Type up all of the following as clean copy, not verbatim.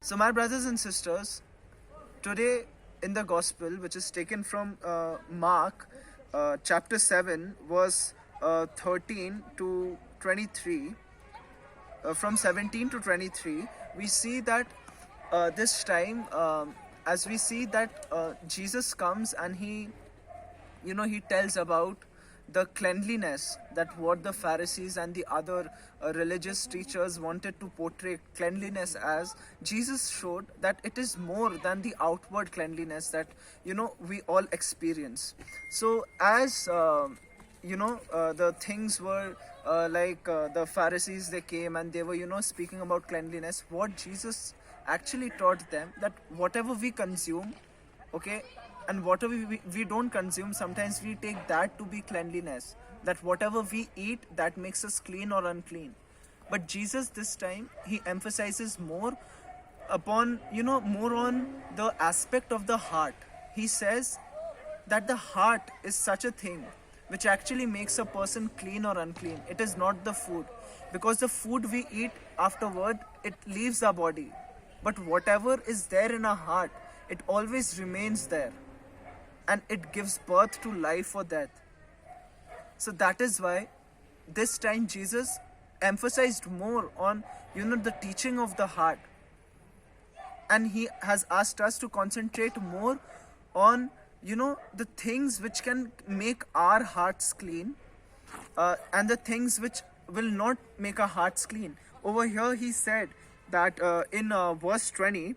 So, my brothers and sisters, today in the Gospel, which is taken from Mark chapter 7, verse 13 to 23, from 17 to 23, we see that this time, as we see that Jesus comes and he tells about the cleanliness, that what the Pharisees and the other religious teachers wanted to portray cleanliness as. Jesus showed that it is more than the outward cleanliness that we all experience. So as the things were the Pharisees, they came and they were speaking about cleanliness. What Jesus actually taught them, that whatever we consume, okay, and whatever we don't consume, sometimes we take that to be cleanliness, that whatever we eat, that makes us clean or unclean. But Jesus this time, he emphasizes more upon more on the aspect of the heart. He says that the heart is such a thing which actually makes a person clean or unclean. It is not the food, because the food we eat afterward, it leaves our body, but whatever is there in our heart, it always remains there, and it gives birth to life or death. So that is why this time Jesus emphasized more on the teaching of the heart, and he has asked us to concentrate more on the things which can make our hearts clean, and the things which will not make our hearts clean. Over here he said that in verse 20,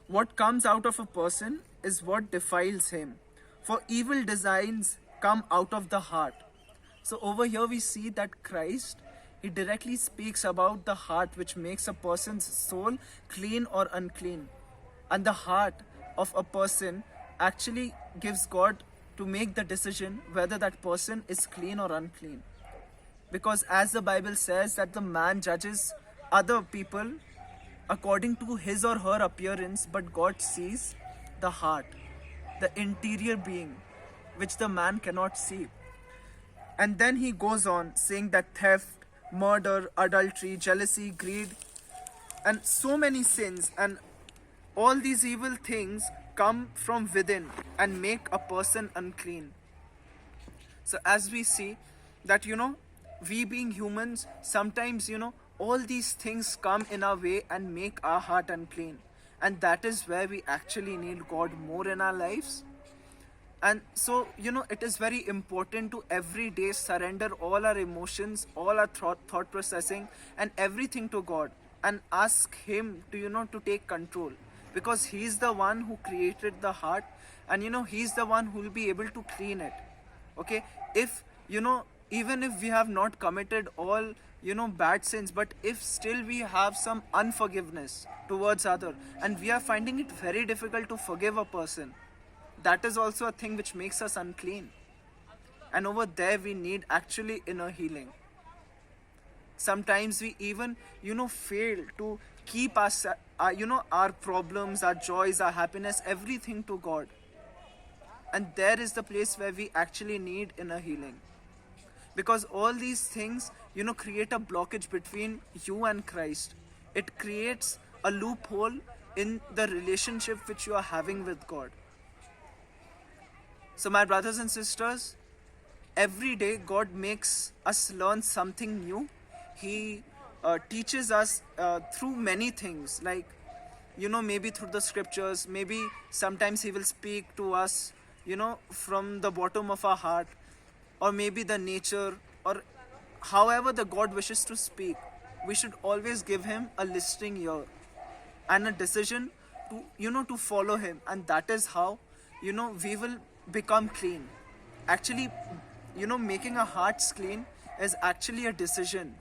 what comes out of a person is what defiles him, for evil designs come out of the heart. So over here we see that Christ, he directly speaks about the heart, which makes a person's soul clean or unclean. And the heart of a person actually gives God to make the decision whether that person is clean or unclean. Because as the Bible says that the man judges other people according to his or her appearance, but God sees the heart, the interior being, which the man cannot see. And then he goes on saying that theft, murder, adultery, jealousy, greed, and so many sins, and all these evil things come from within and make a person unclean. So as we see that we being humans, sometimes all these things come in our way and make our heart unclean, and that is where we actually need God more in our lives. And so it is very important to every day surrender all our emotions, all our thought processing and everything to God, and ask him to to take control, because he's the one who created the heart, and he's the one who will be able to clean it. Okay, if even if we have not committed all bad sins, but if still we have some unforgiveness towards other, and we are finding it very difficult to forgive a person, that is also a thing which makes us unclean. And over there we need actually inner healing. Sometimes we even fail to keep our problems, our joys, our happiness, everything to God, and there is the place where we actually need inner healing. Because all these things create a blockage between you and Christ. It creates a loophole in the relationship which you are having with God. So my brothers and sisters, every day God makes us learn something new. He teaches us through many things, like maybe through the scriptures, maybe sometimes he will speak to us from the bottom of our heart, or maybe the nature, or however the God wishes to speak. We should always give him a listening ear and a decision to follow him, and that is how we will become clean. Actually, making our hearts clean is actually a decision,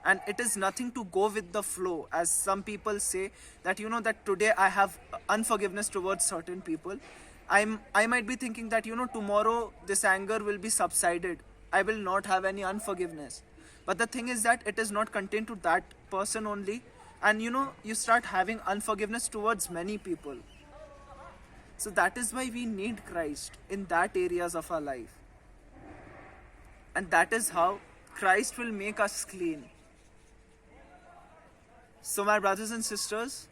and it is nothing to go with the flow, as some people say that that today I have unforgiveness towards certain people. I might be thinking that tomorrow this anger will be subsided, I will not have any unforgiveness. But the thing is that it is not contained to that person only, and you start having unforgiveness towards many people. So that is why we need Christ in that areas of our life, and that is how Christ will make us clean. So my brothers and sisters,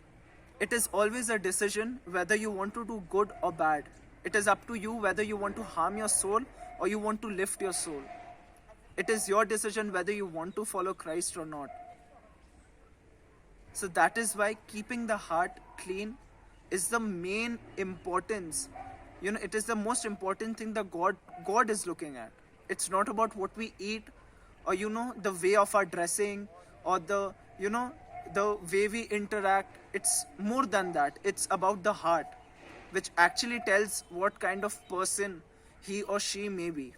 It is always a decision whether you want to do good or bad. It is up to you whether you want to harm your soul or you want to lift your soul. It is your decision whether you want to follow Christ or not. So that is why keeping the heart clean is the main importance. It is the most important thing that God is looking at. It's not about what we eat or the way of our dressing or the way we interact. It's more than that. It's about the heart, which actually tells what kind of person he or she may be.